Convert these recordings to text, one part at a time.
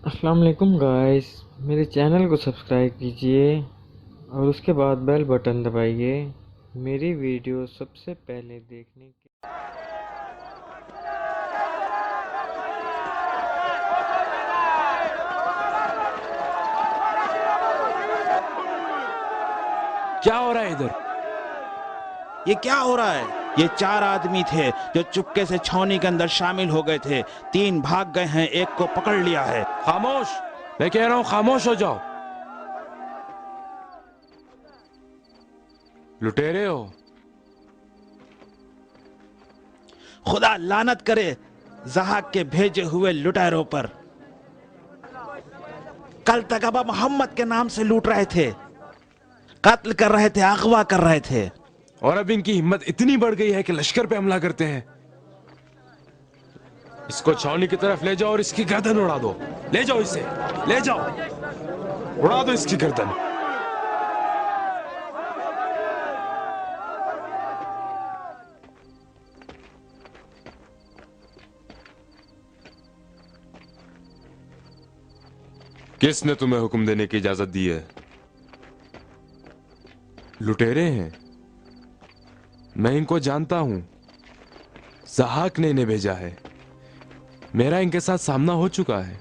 अस्सलाम वालेकुम गाइस, मेरे चैनल को सब्सक्राइब कीजिए और उसके बाद बेल बटन दबाइए मेरी वीडियो सबसे पहले देखने के। क्या हो रहा है इधर? ये क्या हो रहा है? ये 4 आदमी थे जो चुपके से छावनी के अंदर शामिल हो गए थे। 3 भाग गए हैं, एक को पकड़ लिया है। खामोश! मैं कह रहा हूं खामोश हो जाओ। लुटेरे हो। खुदा लानत करे जहाक के भेजे हुए लुटेरों पर। कल तक अबा मोहम्मद के नाम से लूट रहे थे, कत्ल कर रहे थे, अगवा कर रहे थे। और अब इनकी हिम्मत इतनी बढ़ गई है कि लश्कर पे हमला करते हैं। इसको छावनी की तरफ ले जाओ और इसकी गर्दन उड़ा दो। ले जाओ इसे, ले जाओ, उड़ा दो इसकी गर्दन। किसने तुम्हें हुक्म देने की इजाजत दी है? लुटेरे हैं, मैं इनको जानता हूं। जहाक ने इन्हें भेजा है। मेरा इनके साथ सामना हो चुका है।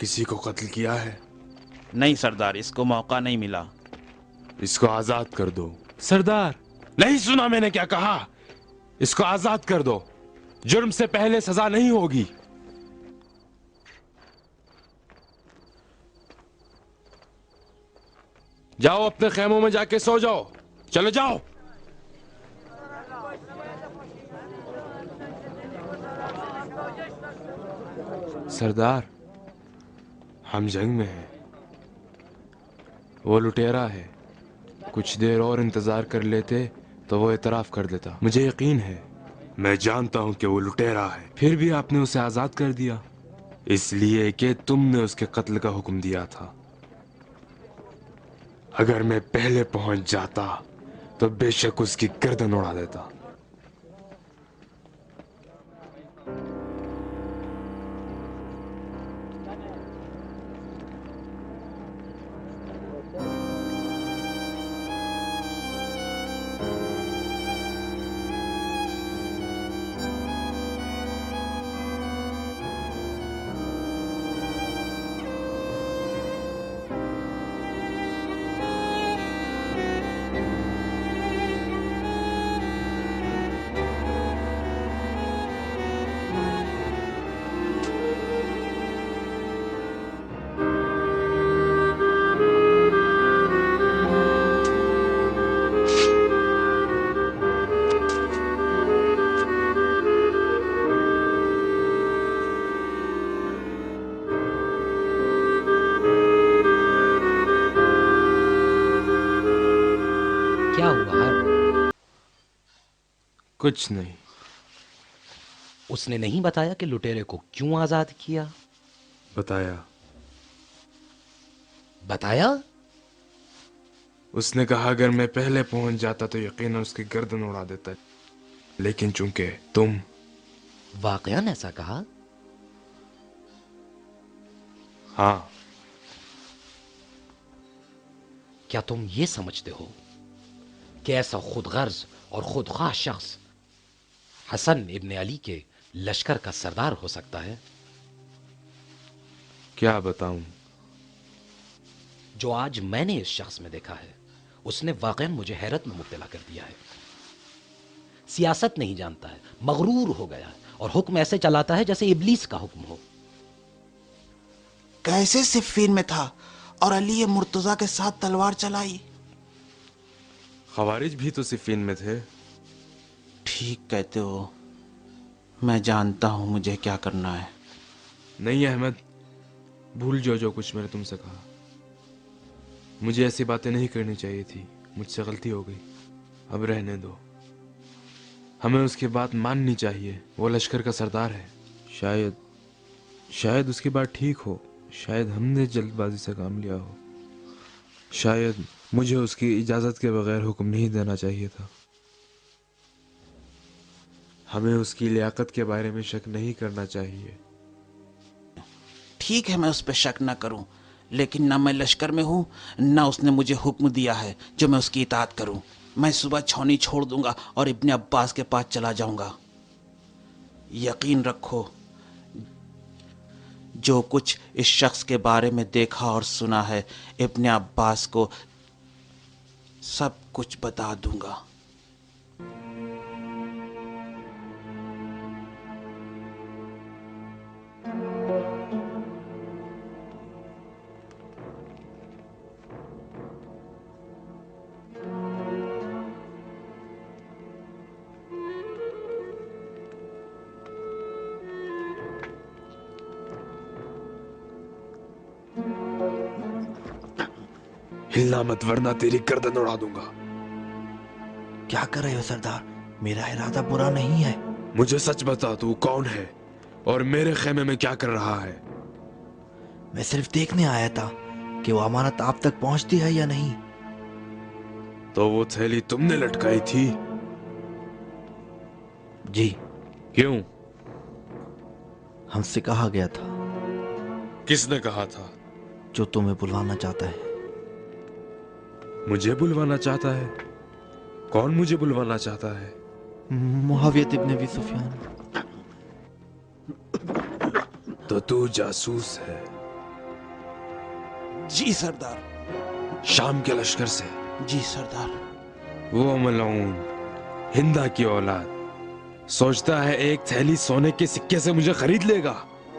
किसी को कत्ल किया है? नहीं सरदार, इसको मौका नहीं मिला। इसको आजाद कर दो। सरदार, नहीं सुना मैंने क्या कहा? इसको आजाद कर दो। जुर्म से पहले सजा नहीं होगी। जाओ अपने खेमों में जाके सो जाओ। चले जाओ। सरदार, हम जंग में हैं। वो लुटेरा है। कुछ देर और इंतजार कर लेते तो वो इतराफ कर देता। मुझे यकीन है, मैं जानता हूं कि वो लुटेरा है। फिर भी आपने उसे आजाद कर दिया, इसलिए कि तुमने उसके कत्ल का हुक्म दिया था। अगर मैं पहले पहुंच जाता तो बेशक उसकी गर्दन उड़ा देता। क्या हुआ है? कुछ नहीं। उसने नहीं बताया कि लुटेरे को क्यों आजाद किया? बताया। बताया? उसने कहा अगर मैं पहले पहुंच जाता तो यकीनन उसकी गर्दन उड़ा देता, लेकिन चूंकि तुम। वाकयान ऐसा कहा? हाँ। क्या तुम ये समझते हो कि ऐसा खुदगर्ज और खुदख्वाह शख्स हसन इब्न अली के लश्कर का सरदार हो सकता है? क्या बताऊं? जो आज मैंने इस शख्स में देखा है, उसने वाकई मुझे हैरत में मुब्तला कर दिया है। सियासत नहीं जानता है, मगरूर हो गया है और हुक्म ऐसे चलाता है जैसे इब्लीस का हुक्म हो। कैसे सिफ़ीन में था और अली मुर्तजा के साथ तलवार चलाई। खवारिज भी तो सिफीन में थे। ठीक कहते हो, मैं जानता हूं मुझे क्या करना है। नहीं अहमद, भूल जाओ जो कुछ मैंने तुमसे कहा। मुझे ऐसी बातें नहीं करनी चाहिए थी, मुझसे गलती हो गई। अब रहने दो। हमें उसकी बात माननी चाहिए। वो लश्कर का सरदार है। शायद उसकी बात ठीक हो। शायद हमने जल्दबाजी से काम लिया हो। शायद मुझे उसकी इजाजत के बगैर हुक्म नहीं देना चाहिए था। हमें उसकी लियाकत के बारे में शक नहीं करना चाहिए। ठीक है मैं उस पर शक न करूं, लेकिन ना मैं लश्कर में हूं, ना उसने मुझे हुक्म दिया है जो मैं उसकी इताअत करूं। मैं सुबह छौनी छोड़ दूंगा और इब्ने अब्बास के पास चला जाऊंगा। यकीन रखो, जो कुछ इस शख्स के बारे में देखा और सुना है, इब्ने अब्बास को सब कुछ बता दूंगा। हिलना मत वरना तेरी गर्दन उड़ा दूंगा। क्या कर रहे हो सरदार? मेरा इरादा बुरा नहीं है। मुझे सच बता, तू कौन है और मेरे खेमे में क्या कर रहा है? मैं सिर्फ देखने आया था कि वो अमानत आप तक पहुंचती है या नहीं। तो वो थैली तुमने लटकाई थी? जी। क्यों? हमसे कहा गया था। किसने कहा था? जो तुम्हें बुलवाना चाहता है। मुझे बुलवाना चाहता है? कौन मुझे बुलवाना चाहता है? मुआविया इब्न अबी सुफियान। तो तू जासूस है? जी सरदार। शाम के लश्कर से? जी सरदार। वो मलऊन हिंदा की औलाद सोचता है एक थैली सोने के सिक्के से मुझे खरीद लेगा।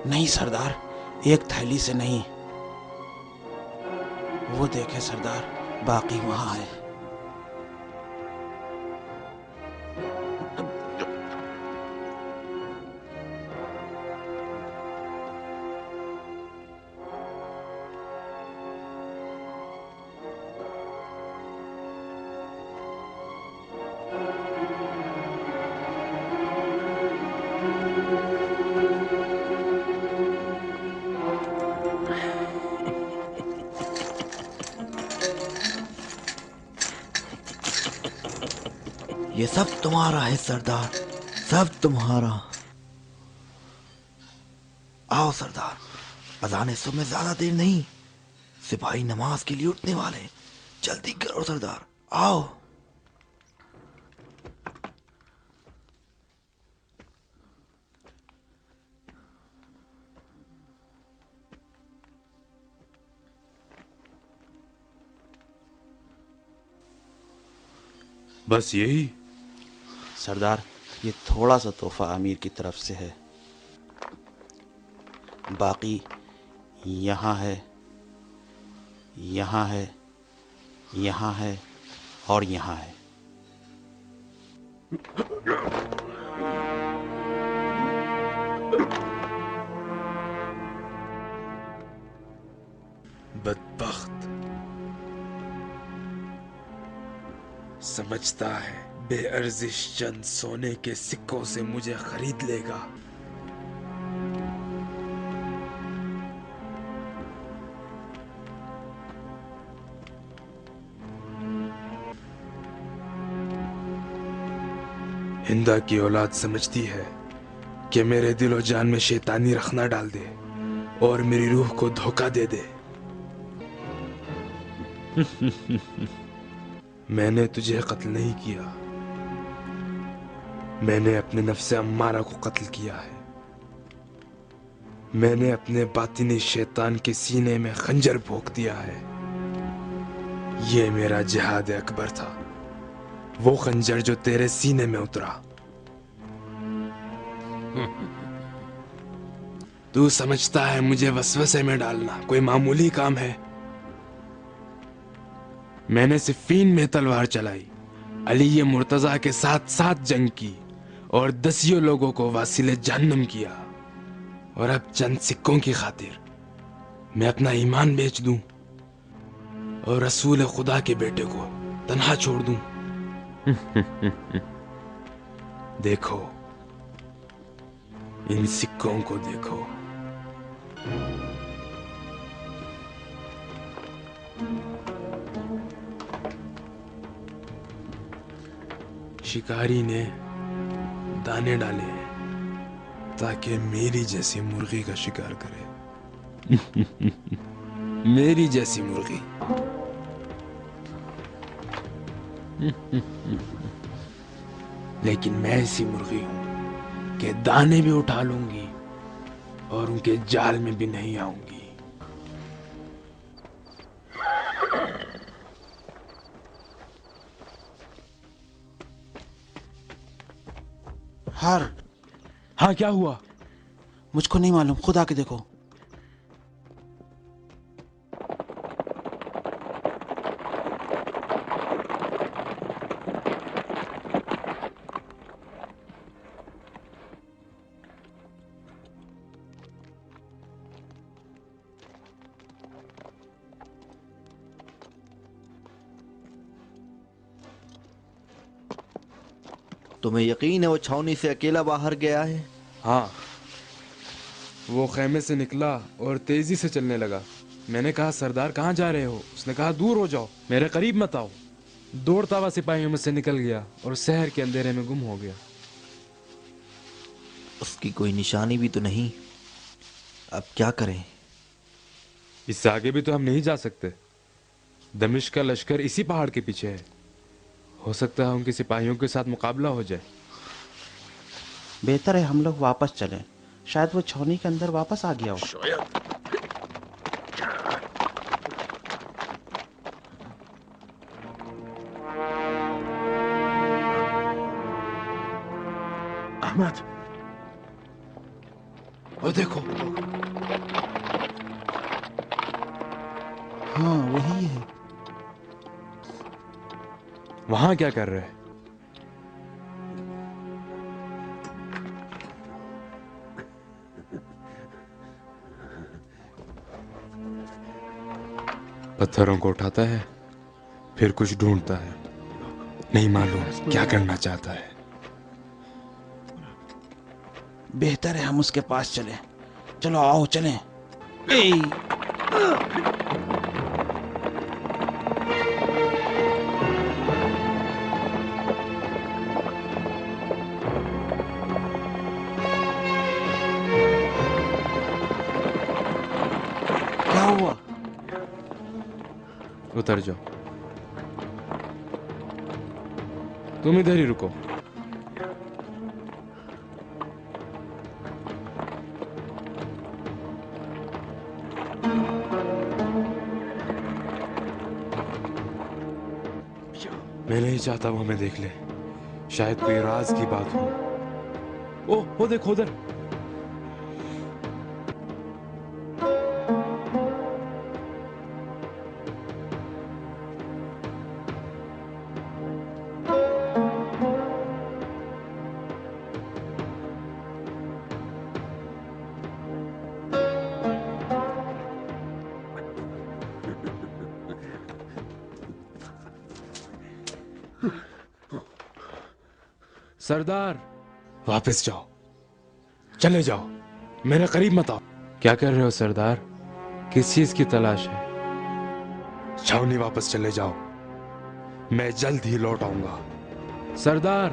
नहीं सरदार, एक थैली से नहीं। वो देखे सरदार, बाकी वहां है। ये सब तुम्हारा है सरदार, सब तुम्हारा। आओ सरदार, अज़ान सुबह में ज्यादा देर नहीं। सिपाही नमाज के लिए उठने वाले। जल्दी करो सरदार, आओ। बस यही? सरदार, ये थोड़ा सा तोहफा अमीर की तरफ से है। बाकी यहाँ है, यहाँ है, यहाँ है और यहाँ है। बदबख्त समझता है बेअर्जिश चंद सोने के सिक्कों से मुझे खरीद लेगा। हिंदा की औलाद समझती है कि मेरे दिलो जान में शैतानी रखना डाल दे और मेरी रूह को धोखा दे दे। मैंने तुझे कत्ल नहीं किया, मैंने अपने नफ्से अम्मारा को कत्ल किया है। मैंने अपने बातिनी शैतान के सीने में खंजर भोंक दिया है। ये मेरा जिहाद अकबर था, वो खंजर जो तेरे सीने में उतरा। तू समझता है मुझे वसवसे में डालना कोई मामूली काम है? मैंने सिफ़ीन में तलवार चलाई, अली मुर्तजा के साथ साथ जंग की और दसियों लोगों को वासिले जहन्नम किया। और अब चंद सिक्कों की खातिर मैं अपना ईमान बेच दूं और रसूल खुदा के बेटे को तन्हा छोड़ दूं? देखो, इन सिक्कों को देखो। शिकारी ने दाने डाले हैं ताकि मेरी जैसी मुर्गी का शिकार करे। मेरी जैसी मुर्गी। लेकिन मैं ऐसी मुर्गी हूं कि दाने भी उठा लूंगी और उनके जाल में भी नहीं आऊंगी। हार। हाँ, क्या हुआ? मुझको नहीं मालूम, खुद आके देखो। तुम्हें यकीन है वो छावनी से अकेला बाहर गया है? हाँ, वो खेमे से निकला और तेजी से चलने लगा। मैंने कहा, सरदार कहाँ जा रहे हो? उसने कहा, दूर हो जाओ, मेरे करीब मत आओ। दौड़ता हुआ सिपाहियों में से निकल गया और शहर के अंधेरे में गुम हो गया। उसकी कोई निशानी भी तो नहीं। अब क्या करें? इससे आगे भी तो हम नहीं जा सकते। दमिश्क का लश्कर इसी पहाड़ के पीछे है। हो सकता है उनके सिपाहियों के साथ मुकाबला हो जाए। बेहतर है हम लोग वापस चलें। शायद वो छावनी के अंदर वापस आ गया हो। अहमद, वो देखो। हाँ, वही है। वहां क्या कर रहे हैं? पत्थरों को उठाता है, फिर कुछ ढूंढता है। नहीं मालूम क्या करना चाहता है। बेहतर है हम उसके पास चलें। चलो आओ चलें। ए! क्या हुआ? उतर जाओ। तुम इधर ही रुको। मैं नहीं चाहता वो हमें देख ले। शायद कोई राज की बात हो। ओह, वो देखो उधर। सरदार, वापस जाओ, चले जाओ, मेरे करीब मत आओ। क्या कर रहे हो सरदार? किस चीज की तलाश है? छावनी वापस चले जाओ, मैं जल्द ही लौट आऊंगा। सरदार,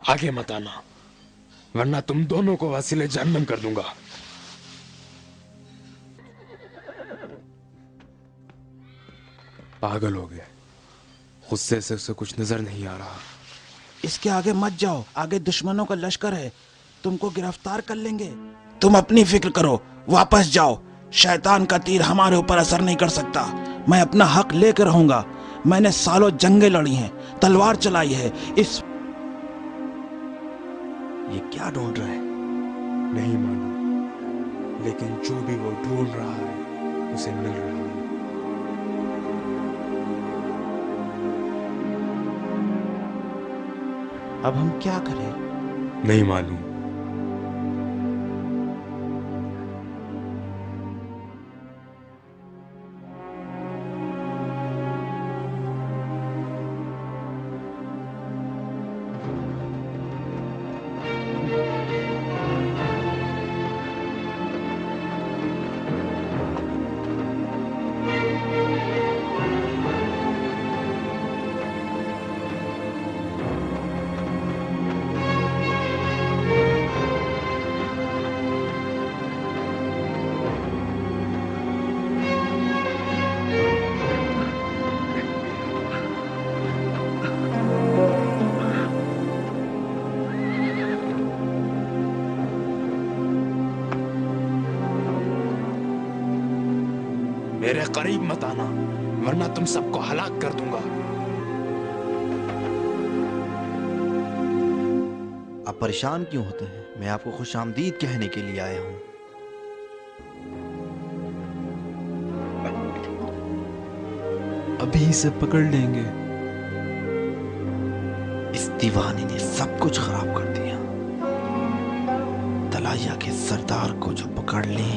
आगे मत आना, वरना तुम दोनों को वसीले जहन्नम कर दूंगा। पागल हो गया, गुस्से से उसे कुछ नजर नहीं आ रहा। इसके आगे मत जाओ, आगे दुश्मनों का लश्कर है, तुमको गिरफ्तार कर लेंगे। तुम अपनी फिक्र करो, वापस जाओ। शैतान का तीर हमारे ऊपर असर नहीं कर सकता। मैं अपना हक लेकर रहूंगा। मैंने सालों जंगें लड़ी हैं, तलवार चलाई है। इस ये क्या ढूंढ रहा है? नहीं मालूम, लेकिन जो भी वो ढूंढ रहा है उसे मिल रहा है। अब हम क्या करें? नहीं मालूम। मेरे करीब मत आना, वरना तुम सबको हलाक कर दूंगा। आप परेशान क्यों होते हैं? मैं आपको खुशामदीद कहने के लिए आया हूं। अभी इसे पकड़ लेंगे। इस दीवाने ने सब कुछ खराब कर दिया। तलाया के सरदार को जो पकड़ ले,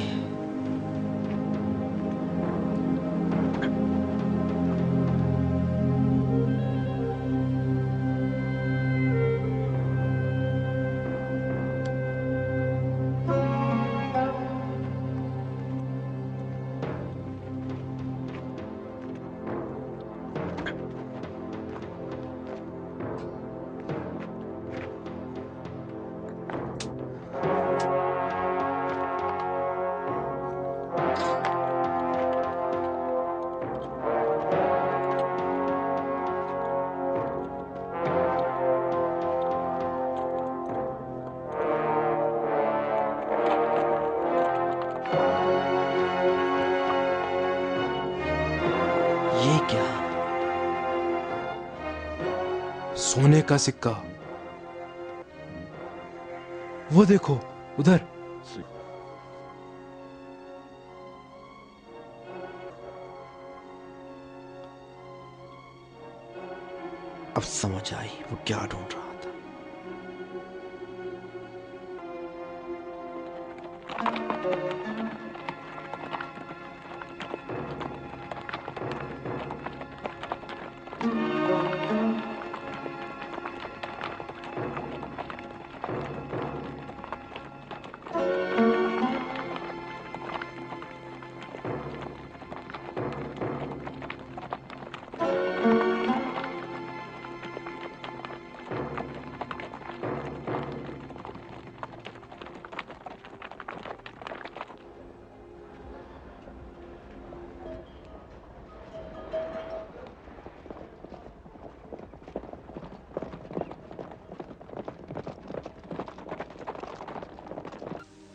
ये क्या? सोने का सिक्का। वो देखो उधर। अब समझ आई वो क्या ढूंढ रहा था।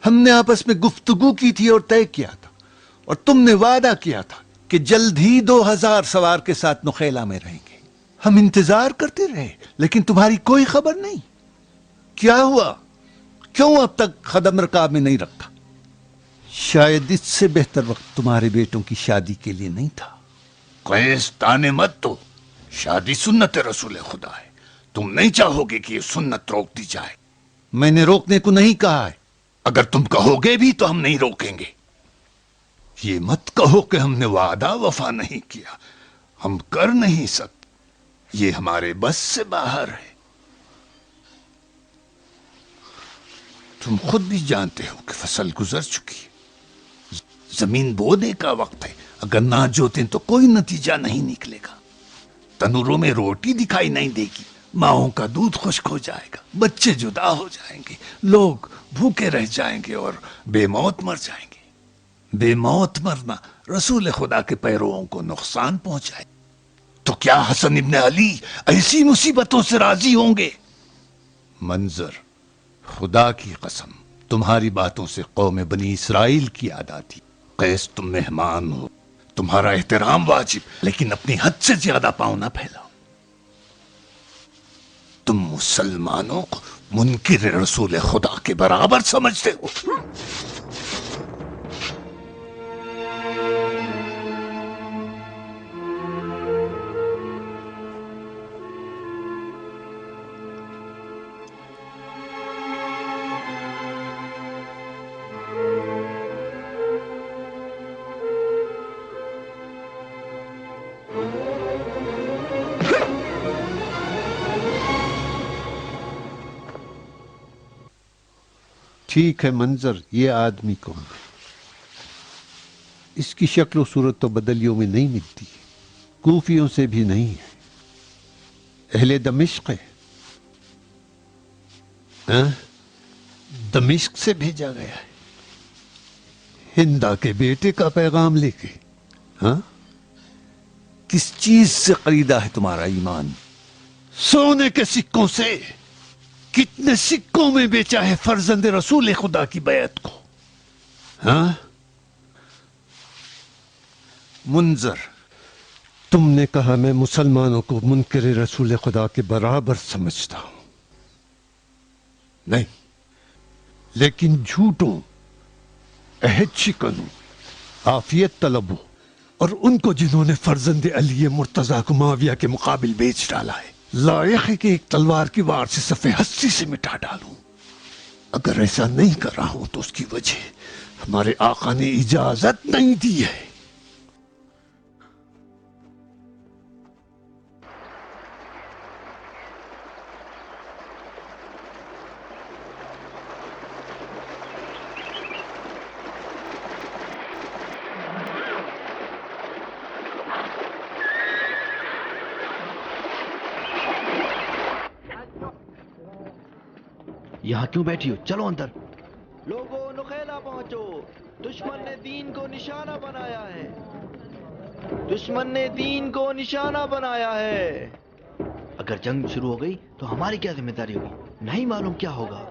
हमने आपस में गुफ्तगू की थी और तय किया था, और तुमने वादा किया था कि जल्द ही 2000 सवार के साथ नुखेला में रहेंगे। हम इंतजार करते रहे, लेकिन तुम्हारी कोई खबर नहीं। क्या हुआ? क्यों अब तक कदम रकाब में नहीं रखा? शायद इससे बेहतर वक्त तुम्हारे बेटों की शादी के लिए नहीं था। कैस ताने मत दो। शादी सुन्नत रसूल खुदा है। तुम नहीं चाहोगे कि ये सुन्नत रोक दी जाए। मैंने रोकने को नहीं कहा है। अगर तुम कहोगे भी तो हम नहीं रोकेंगे। ये मत कहो कि हमने वादा वफा नहीं किया। हम कर नहीं सकते, ये हमारे बस से बाहर है। तुम खुद भी जानते हो कि फसल गुजर चुकी है। जमीन बोने का वक्त है। अगर ना जोते तो कोई नतीजा नहीं निकलेगा। तनूरों में रोटी दिखाई नहीं देगी, माओं का दूध खुश्क हो जाएगा, बच्चे जुदा हो जाएंगे, लोग भूखे रह जाएंगे और बेमौत मर जाएंगे। बेमौत मरना रसूल खुदा के पैरों को नुकसान पहुंचाए तो क्या हसन इब्न अली ऐसी मुसीबतों से राजी होंगे? मंजर, खुदा की कसम, तुम्हारी बातों से कौम बनी इसराइल की याद आती। कैस, तुम मेहमान हो, तुम्हारा एहतराम वाजिब, लेकिन अपनी हद से ज्यादा पांव ना फैलाओ। तुम मुसलमानों को मुनकिर रसूल खुदा के बराबर समझते हो। ठीक है मंजर, ये आदमी कौन है? इसकी शक्ल और सूरत तो बदलियों में नहीं मिलती, कूफियों से भी नहीं है। अहले दमिश्क है। दमिश्क से भेजा गया है, हिंदा के बेटे का पैगाम लेके। हाँ, किस चीज से खरीदा है तुम्हारा ईमान? सोने के सिक्कों से। कितने सिक्कों में बेचा है फर्जंद रसूल खुदा की बैत को? हाँ, मुंजर, तुमने कहा मैं मुसलमानों को मुनकर रसूल खुदा के बराबर समझता हूं। नहीं, लेकिन झूठों, अहद शिकनों, आफियत तलबों और उनको जिन्होंने फर्जंद अली मुर्तजा को मुआविया के मुकाबिल बेच डाला है, लायक है कि एक तलवार की वार से सफ़े हस्ती से मिटा डालूं। अगर ऐसा नहीं कर रहा हूं तो उसकी वजह हमारे आका ने इजाजत नहीं दी है। यहाँ क्यों बैठी हो? चलो अंदर। लोगों, नुखेला पहुंचो। दुश्मन ने दीन को निशाना बनाया है। दुश्मन ने दीन को निशाना बनाया है। अगर जंग शुरू हो गई तो हमारी क्या जिम्मेदारी होगी? नहीं मालूम क्या होगा।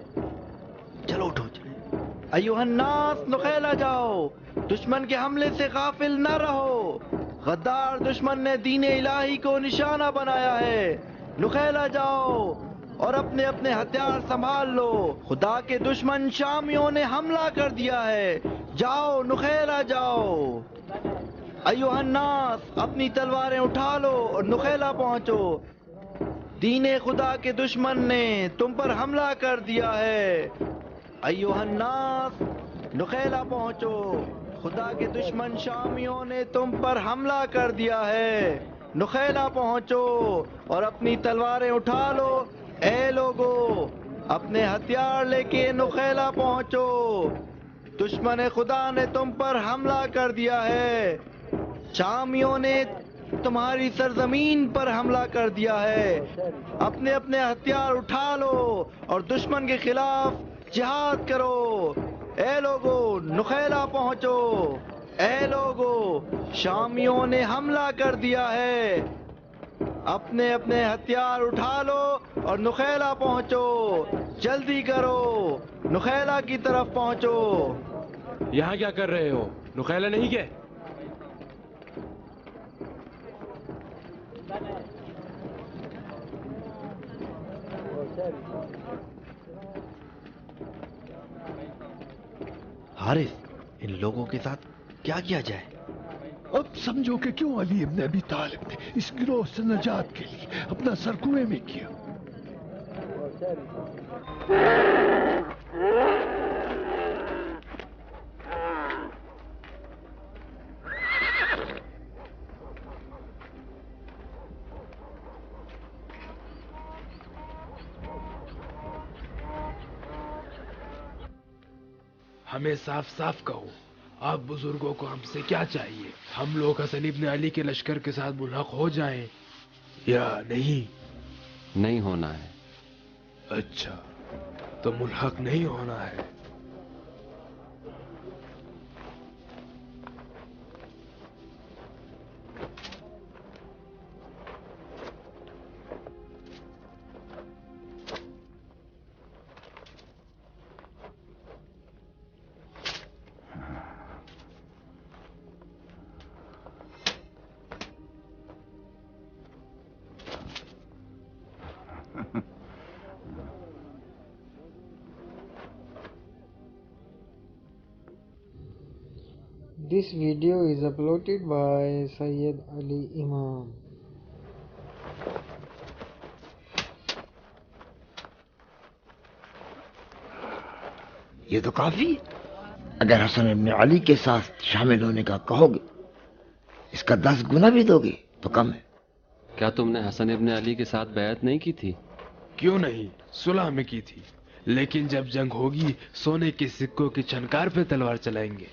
चलो उठो, चलो। अय्युहन्नास, नुखेला जाओ। दुश्मन के हमले से गाफिल न रहो। गद्दार दुश्मन ने दीन इलाही को निशाना बनाया है। नुखेला जाओ और अपने अपने हथियार संभाल लो। खुदा के दुश्मन शामियों ने हमला कर दिया है। जाओ, नुखेला जाओ। अय्युहन्नास, अपनी तलवारें उठा लो और नुखेला पहुंचो। दीने खुदा के दुश्मन ने तुम पर हमला कर दिया है। अय्युहन्नास, नुखेला पहुंचो। खुदा के दुश्मन शामियों ने तुम पर हमला कर दिया है। नुखेला पहुंचो और अपनी तलवारें उठा लो। ए लोगो, अपने हथियार लेके नुखेला पहुंचो। दुश्मन खुदा ने तुम पर हमला कर दिया है। शामियों ने तुम्हारी सरजमीन पर हमला कर दिया है। अपने अपने हथियार उठा लो और दुश्मन के खिलाफ जिहाद करो। ए लोगो, नुखेला पहुंचो। ए लोगो, शामियों ने हमला कर दिया है। अपने अपने हथियार उठा लो और नुखेला पहुंचो। जल्दी करो, नुखेला की तरफ पहुंचो। यहाँ क्या कर रहे हो? नुखेला नहीं गए? हारिस, इन लोगों के साथ क्या किया जाए? अब समझो कि क्यों अली इब्न अबी तालिब ने इस गिरोह से नजात के लिए अपना सर कुएं में किया। हमें साफ साफ कहो, आप बुजुर्गों को हमसे क्या चाहिए? हम लोग हसन इब्न अली के लश्कर के साथ मुल्हक हो जाएं या नहीं? नहीं होना है। अच्छा, तो मुल्हक नहीं होना है। This video is uploaded by Sayyid Ali Imam. ये तो काफी है। अगर हसन इब्न अली के साथ शामिल होने का कहोगे, इसका 10 गुना भी दोगे तो कम है। क्या तुमने हसन इब्न अली के साथ बैत नहीं की थी? क्यों नहीं, सुलह में की थी। लेकिन जब जंग होगी, सोने के सिक्कों की छनकार पे तलवार चलाएंगे।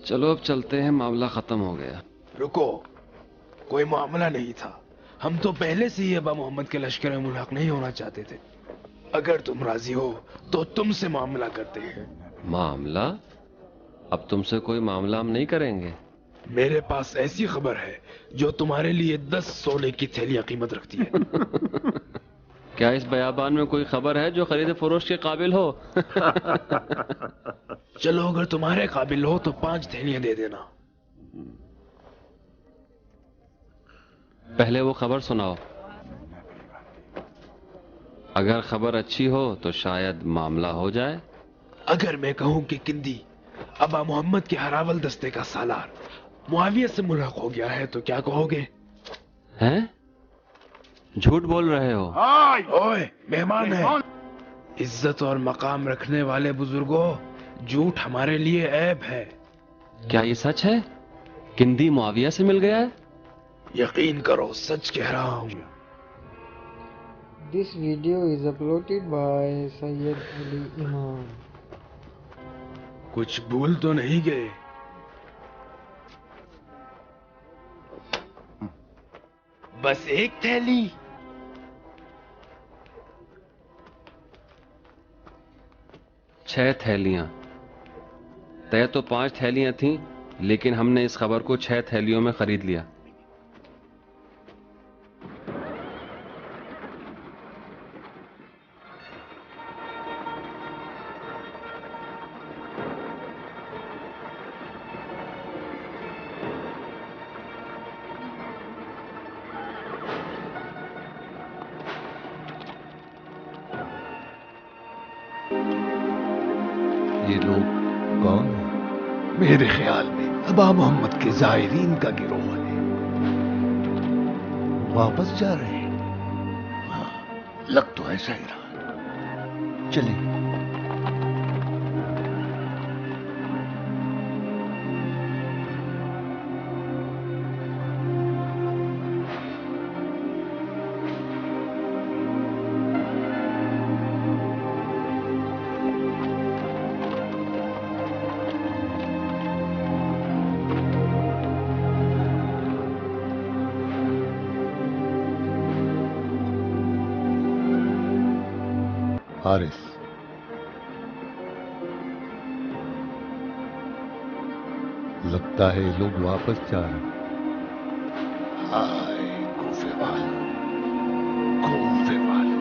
चलो अब चलते हैं, मामला खत्म हो गया। रुको, कोई मामला नहीं था। हम तो पहले से ही अबा मोहम्मद के लश्कर में मुल्हक नहीं होना चाहते थे। अगर तुम राजी हो तो तुमसे मामला करते हैं। मामला? अब तुमसे कोई मामला हम नहीं करेंगे। मेरे पास ऐसी खबर है जो तुम्हारे लिए 10 सोने की थैलियां कीमत रखती है। क्या इस बयाबान में कोई खबर है जो खरीद फरोश के काबिल हो? चलो, अगर तुम्हारे काबिल हो तो 5 थैलियां दे देना। पहले वो खबर सुनाओ। अगर खबर अच्छी हो तो शायद मामला हो जाए। अगर मैं कहूं कि किंदी अबा मोहम्मद के हरावल दस्ते का सालार मुआविया से मुल्हक हो गया है तो क्या कहोगे? हैं? झूठ बोल रहे हो? ओए, मेहमान है। इज्जत और मकाम रखने वाले बुजुर्गों, झूठ हमारे लिए ऐब है। क्या ये सच है? किंदी मुआविया से मिल गया है? यकीन करो, सच कह रहा हूं। This video is uploaded by Sayyid Ali Imam. कुछ भूल तो नहीं गए? बस एक थैली। 6 थैलियां। तय तो 5 थैलियां थीं, लेकिन हमने इस खबर को 6 थैलियों में खरीद लिया। ये लोग कौन हैं? मेरे ख्याल में अबा मोहम्मद के जायरीन का गिरोह है। वापस जा रहे हैं। हाँ, लग तो ऐसा ही रहा। चलें। हारिस, लगता है ये लोग वापस जा रहे हैं। हाय कूफे वाले, कूफे वाले।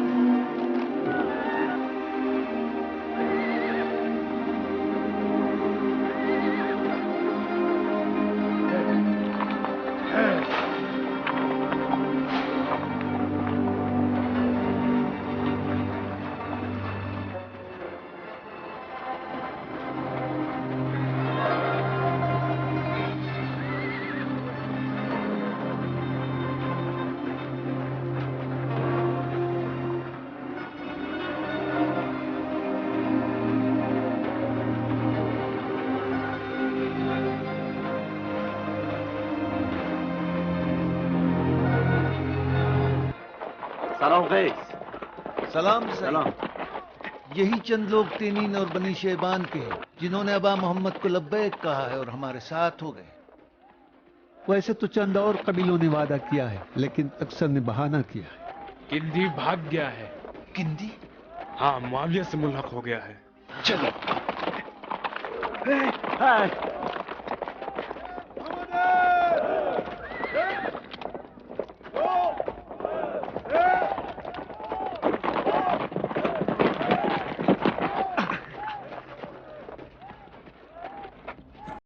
सलाम। यही चंद लोग तेनीन और बनी शेबान के हैं जिन्होंने अबा मोहम्मद को लब्बैक कहा है और हमारे साथ हो गए। वैसे तो चंद और कबीलों ने वादा किया है, लेकिन अक्सर ने बहाना किया है। किंदी भाग गया है। किंदी? हाँ, मुआविया से मुल्हक हो गया है। चलो।